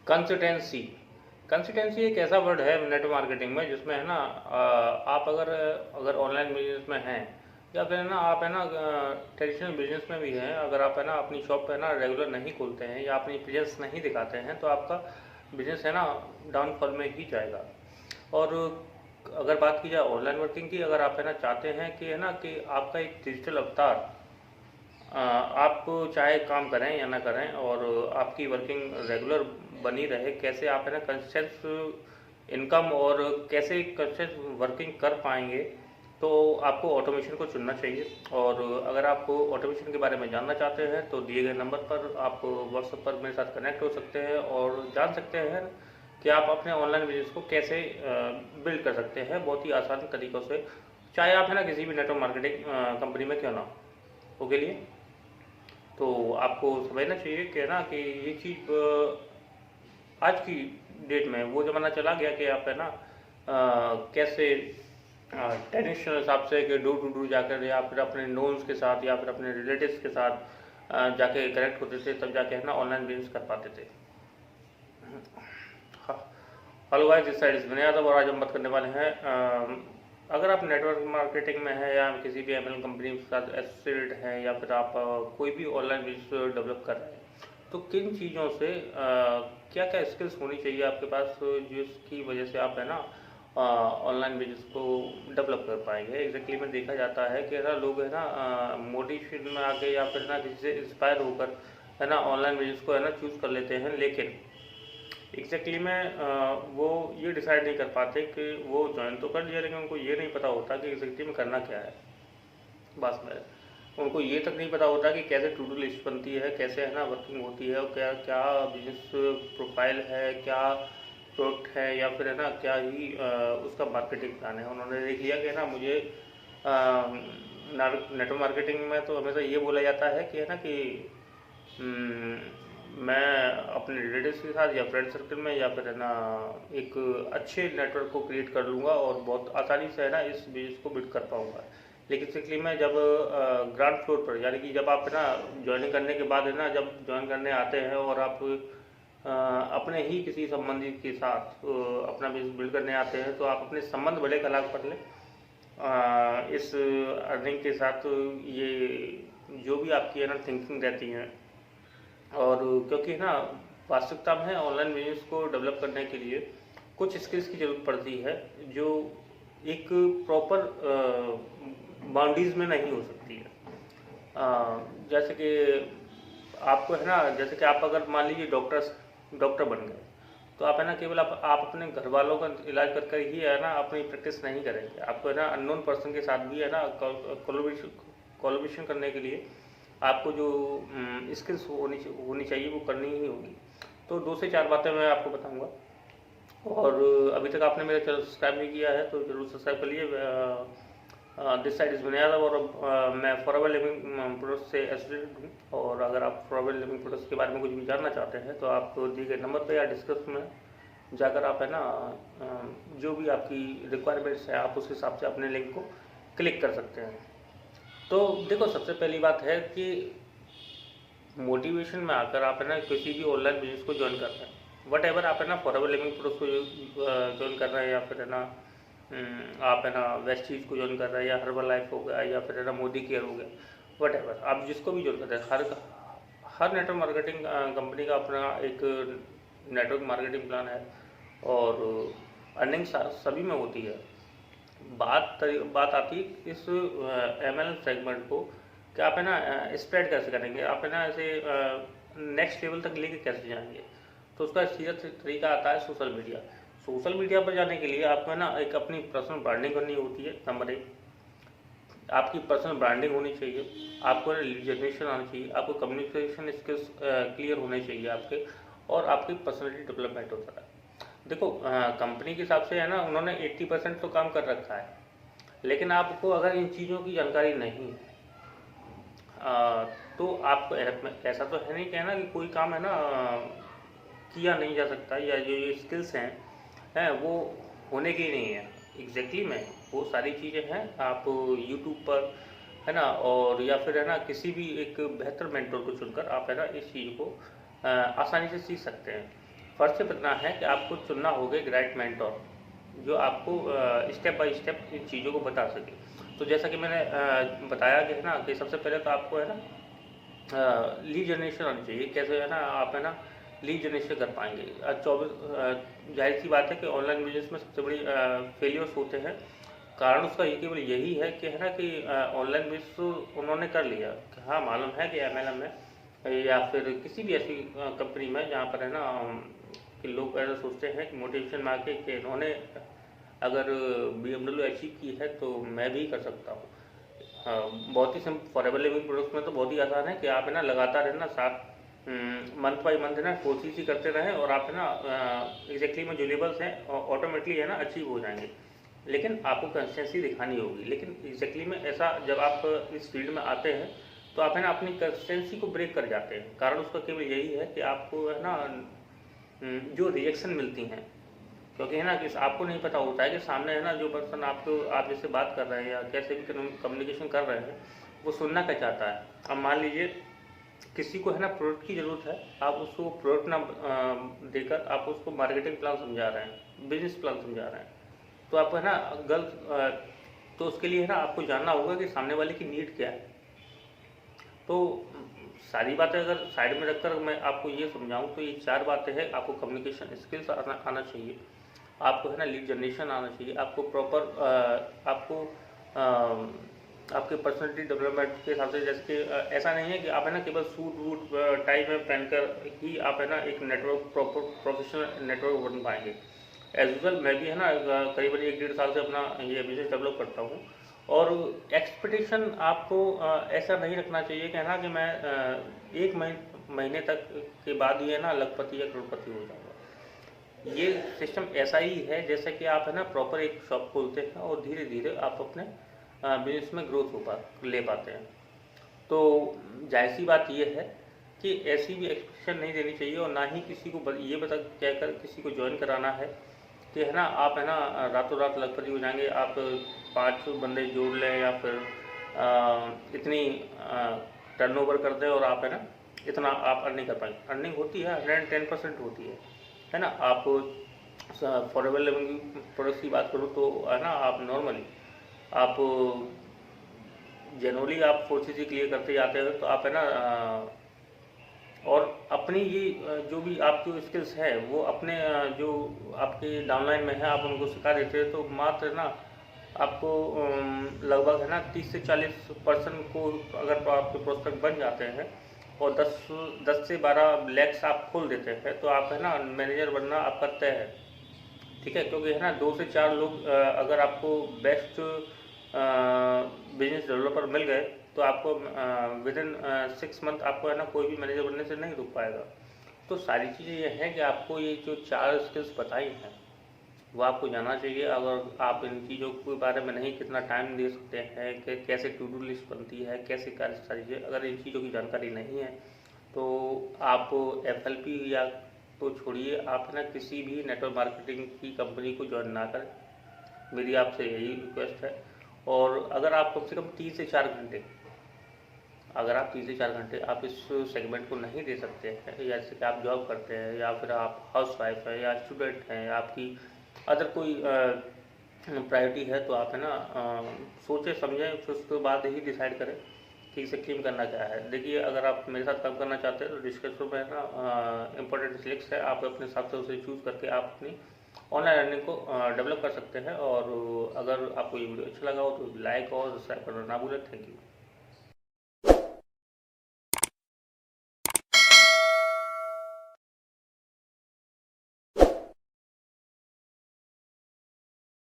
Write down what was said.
Consistency consistency एक ऐसा word है नेट मार्केटिंग में जिसमें है ना आप अगर अगर ऑनलाइन बिजनेस में हैं या फिर है ना आप है ना ट्रेडिशनल बिजनेस में भी हैं, अगर आप है ना अपनी शॉप पे है ना रेगुलर नहीं खोलते हैं या अपनी प्रेजेंस नहीं दिखाते हैं तो आपका बिजनेस है ना डाउनफॉल में ही जाएगा। और अगर बात की जाए ऑनलाइन वर्किंग की, अगर आप है ना चाहते हैं कि है ना कि आपका एक डिजिटल अवतार आप चाहे काम करें या ना करें और आपकी वर्किंग रेगुलर बनी रहे, कैसे आप है ना कंसिस्टेंट इनकम और कैसे कंसिस्टेंट वर्किंग कर पाएंगे, तो आपको ऑटोमेशन को चुनना चाहिए। और अगर आप ऑटोमेशन के बारे में जानना चाहते हैं तो दिए गए नंबर पर आप व्हाट्सएप पर मेरे साथ कनेक्ट हो सकते हैं और जान सकते हैं कि आप अपने ऑनलाइन बिजनेस को कैसे बिल्ड कर सकते हैं बहुत ही आसान तरीक़ों से, चाहे आप है ना किसी भी नेटवर्क मार्केटिंग कंपनी में क्यों ना हो के लिए। तो आपको समझना चाहिए कि ना कि ये चीज़ आज की डेट में वो ज़माना चला गया कि आप है ना कैसे ट्रेडिशनल हिसाब से कि डोर टू डोर जाकर या फिर अपने नोन्स के साथ या फिर अपने रिलेटिव्स के साथ जाके कनेक्ट होते थे, तब जाके है ना ऑनलाइन बिजनेस कर पाते थे। Hello guys, this side is Vinay Yadav और आज हम बात करने वाले हैं अगर आप नेटवर्क मार्केटिंग में हैं या किसी भी एमएल कंपनी के साथ एसोसिएटेड हैं या फिर आप कोई भी ऑनलाइन बिजनेस डेवलप कर रहे हैं, तो किन चीज़ों से क्या क्या स्किल्स होनी चाहिए आपके पास जिसकी वजह से आप है ना ऑनलाइन बिजनेस को डेवलप कर पाएंगे। एग्जैक्टली में देखा जाता है कि ना लोग है ना मोटिवेशन में आके या फिर ना किसी से इंस्पायर होकर है ना ऑनलाइन बिजनेस को है ना चूज़ कर लेते हैं, लेकिन एग्जैक्टली में वो ये डिसाइड नहीं कर पाते कि वो ज्वाइन तो कर लिया लेकिन उनको ये नहीं पता होता कि एग्जैक्टली में करना क्या है। बस में उनको ये तक नहीं पता होता कि कैसे टू डू लिस्ट बनती है, कैसे है ना वर्किंग होती है और क्या क्या बिजनेस प्रोफाइल है, क्या प्रोडक्ट है या फिर है ना क्या ही उसका मार्केटिंग प्लान है। उन्होंने देख लिया कि ना मुझे नेटवर्क मार्केटिंग में तो हमेशा ये बोला जाता है कि है ना कि मैं अपने रिलेटिव्स के साथ या फ्रेंड सर्कल में या फिर है ना एक अच्छे नेटवर्क को क्रिएट कर लूँगा और बहुत आसानी से है ना इस बिजनेस को बिल्ड कर पाऊँगा। लेकिन सिक्सली में जब ग्राउंड फ्लोर पर यानी कि जब आप है ना ज्वाइनिंग करने के बाद है ना जब ज्वाइन करने आते हैं और आप अपने ही किसी संबंधी के साथ अपना बिजनेस बिल्ड करने आते हैं, तो आप अपने संबंध भले अलग कर लें इस अर्निंग के साथ, ये जो भी आपकी है ना थिंकिंग रहती है। और क्योंकि ना वास्तविकता में ऑनलाइन बिजनेस को डेवलप करने के लिए कुछ स्किल्स की ज़रूरत पड़ती है जो एक प्रॉपर बाउंड्रीज में नहीं हो सकती है। जैसे कि आपको है ना, जैसे कि आप अगर मान लीजिए डॉक्टर बन गए, तो आप है ना केवल आप अपने घर वालों का इलाज कर कर ही है ना अपनी प्रैक्टिस नहीं करेंगे। आपको है ना अननोन पर्सन के साथ भी है ना कोलैबोरेशन करने के लिए आपको जो स्किल्स होनी चाहिए वो करनी ही होगी। तो 2 से 4 बातें मैं आपको बताऊंगा। और अभी तक आपने मेरा चैनल सब्सक्राइब नहीं किया है तो ज़रूर सब्सक्राइब कर लिए। दिस साइड इज़ विनय यादव और मैं फॉरएवर लिविंग प्रोडक्ट्स से एसोसिएटेड हूँ। और अगर आप फॉरएवर लिविंग प्रोडक्ट्स के बारे में कुछ भी जानना चाहते हैं तो आप दिए गए नंबर पर या डिस्क्रिप्शन में जाकर आप है ना जो भी आपकी रिक्वायरमेंट्स है आप उस हिसाब से अपने लिंक को क्लिक कर सकते हैं। तो देखो, सबसे पहली बात है कि मोटिवेशन में आकर आप है ना किसी भी ऑनलाइन बिजनेस को ज्वाइन कर रहे हैं, वट एवर आप है ना फॉरएवर लिविंग प्रोडक्ट्स को ज्वाइन कर रहे हैं या फिर है ना आप है ना वेस्टीज को ज्वाइन कर रहे हैं या हर्बल लाइफ हो गया या फिर है ना मोदी केयर हो गया, वट एवर आप जिसको भी ज्वाइन कर रहे हैं, हर नेटवर्क मार्केटिंग कंपनी का अपना एक नेटवर्क मार्केटिंग प्लान है और अर्निंग सभी में होती है। बात आती है इस एमएल सेगमेंट को कि आप है ना स्प्रेड कैसे करेंगे, आप है ना ऐसे नेक्स्ट लेवल तक लेके कैसे जाएंगे। तो उसका सीधा तरीका आता है सोशल मीडिया। सोशल मीडिया पर जाने के लिए आपको है ना एक अपनी पर्सनल ब्रांडिंग करनी होती है। नंबर 1, आपकी पर्सनल ब्रांडिंग होनी चाहिए, आपको लीड जनरेशन आनी चाहिए, आपको कम्युनिकेशन स्किल्स क्लियर होने चाहिए आपके, और आपकी पर्सनैलिटी डेवलपमेंट होता है। देखो, कंपनी के हिसाब से है ना उन्होंने 80% तो काम कर रखा है, लेकिन आपको अगर इन चीज़ों की जानकारी नहीं है तो आपको ऐसा तो है नहीं कहना कि कोई काम है ना किया नहीं जा सकता या जो ये स्किल्स हैं वो होने की नहीं है। एग्जैक्टली में वो सारी चीज़ें हैं, आप यूट्यूब पर है ना और या फिर है ना किसी भी एक बेहतर मेंटर को चुनकर आप है ना इस चीज़ को आसानी से सीख सकते हैं। फर्स्ट स्टेप इतना है कि आपको चुनना होगा एक राइट मेंटोर जो आपको स्टेप बाय स्टेप इन चीज़ों को बता सके। तो जैसा कि मैंने बताया कि है ना कि सबसे पहले तो आपको है ना लीड जनरेशन आनी चाहिए। कैसे है ना आप है ना लीड जनरेशन कर पाएंगे। 24 जाहिर सी बात है कि ऑनलाइन बिजनेस में सबसे बड़ी फेलियर्स होते हैं। कारण उसका ये केवल यही है कि है ना कि ऑनलाइन बिजनेस उन्होंने कर लिया कि हाँ मालूम है कि MLM में या फिर किसी भी ऐसी कंपनी में जहाँ पर है ना कि लोग ऐसा सोचते हैं कि मोटिवेशन मार्के कि इन्होंने अगर BMW अचीव की है तो मैं भी कर सकता हूँ। बहुत ही फॉरएवर लिविंग प्रोडक्ट्स में तो बहुत ही आसान है कि आप है ना लगातार है ना साथ मंथ बाई मंथ है ना कोशिश ही करते रहें और आप है ना एग्जैक्टली में जो लेवल्स हैं ऑटोमेटिकली है ना अचीव हो जाएंगे। लेकिन आपको कंसिस्टेंसी दिखानी होगी। लेकिन एग्जैक्टली में ऐसा जब आप इस फील्ड में आते हैं तो आप है ना अपनी कंसिस्टेंसी को ब्रेक कर जाते हैं। कारण उसका केवल यही है कि आपको है ना जो रिएक्शन मिलती हैं, क्योंकि है ना कि आपको नहीं पता होता है कि सामने है ना जो पर्सन आप जैसे बात कर रहे हैं या कैसे भी कम्युनिकेशन कर रहे हैं वो सुनना क्या चाहता है। अब मान लीजिए किसी को है ना प्रोडक्ट की ज़रूरत है, आप उसको प्रोडक्ट ना देकर आप उसको मार्केटिंग प्लान समझा रहे हैं, बिजनेस प्लान समझा रहे हैं, तो आप है ना गलत। तो उसके लिए है ना आपको जानना होगा कि सामने वाले की नीड क्या है। तो सारी बातें अगर साइड में रखकर मैं आपको ये समझाऊं तो ये 4 बातें हैं। आपको कम्युनिकेशन स्किल्स आना चाहिए, आपको है ना लीड जनरेशन आना चाहिए, आपको प्रॉपर आपको आपके पर्सनैलिटी डेवलपमेंट के हिसाब से, जैसे कि ऐसा नहीं है कि आप है ना केवल सूट वूट टाई में पहनकर ही आप है ना एक नेटवर्क प्रॉपर प्रोफेशनल नेटवर्क बन पाएंगे। एज यूजल मैं भी है ना करीबन 1-1.5 साल से अपना ये बिजनेस डेवलप करता हूँ। और एक्सपेक्टेशन आपको ऐसा नहीं रखना चाहिए कि है ना कि मैं 1 महीने तक के बाद ही है ना लखपति या करोड़पति हो जाऊँगा। ये सिस्टम ऐसा ही है जैसे कि आप है ना प्रॉपर एक शॉप खोलते हैं और धीरे धीरे आप अपने बिजनेस में ग्रोथ ले पाते हैं। तो जाहिर सी बात ये है कि ऐसी भी एक्सपेक्टेशन नहीं देनी चाहिए और ना ही किसी को ये बता कहकर किसी को ज्वाइन कराना है कि है ना आप है ना रातों रात लखपति हो जाएंगे। आप 5 बंदे जोड़ लें या फिर इतनी टर्नओवर कर दें और आप है ना इतना आप अर्निंग कर पाएंगे। अर्निंग होती है 110% होती है ना। आप फॉरएवर लिविंग प्रोडक्ट्स की बात करूँ तो है ना आप नॉर्मली आप जनरली आप 4cc क्लियर करते जाते हो तो आप है ना और अपनी ये जो भी आपकी स्किल्स है वो अपने जो आपके डाउनलाइन में है आप उनको सिखा देते हैं तो मात्र ना आपको लगभग है ना 30 से 40% को अगर तो आपके प्रोस्पेक्ट बन जाते हैं और 10 से 12 लैक्स आप खोल देते हैं तो आप है ना मैनेजर बनना आपका तय है। ठीक है, क्योंकि है ना 2 से 4 लोग अगर आपको बेस्ट बिजनेस डेवलपर मिल गए तो आपको विद इन 6 मंथ आपको है ना कोई भी मैनेजर बनने से नहीं रुक पाएगा। तो सारी चीज़ें ये हैं कि आपको ये जो 4 स्किल्स बताई हैं वो आपको जानना चाहिए। अगर आप इन चीज़ों के बारे में नहीं कितना टाइम दे सकते हैं कि कैसे टू डू लिस्ट बनती है, कैसे कार्य सारी चीज़ें, अगर इन चीज़ों की जानकारी नहीं है तो आप FLP या तो छोड़िए, आप है ना किसी भी नेटवर्क मार्केटिंग की कंपनी को ज्वाइन ना करें, मेरी आपसे यही रिक्वेस्ट है। और अगर आप कम से कम 3 से 4 घंटे अगर आप 3 से 4 घंटे आप इस सेगमेंट को नहीं दे सकते हैं, जैसे कि आप जॉब करते हैं या फिर आप हाउस वाइफ है या स्टूडेंट हैं या आपकी अदर कोई प्रायोरिटी है, तो आप है ना सोचें समझें फिर उसके बाद ही डिसाइड करें कि इसे क्लेम करना क्या है। देखिए, अगर आप मेरे साथ काम करना चाहते हैं तो डिस्क्रिप्शन में है ना इंपॉर्टेंट लिंक्स है, आप अपने हिसाब से उसे चूज़ करके आप अपनी ऑनलाइन अर्निंग को डेवलप कर सकते हैं। और अगर आपको ये वीडियो अच्छा लगा हो तो लाइक और सब्सक्राइब करना ना भूलें। Thank you.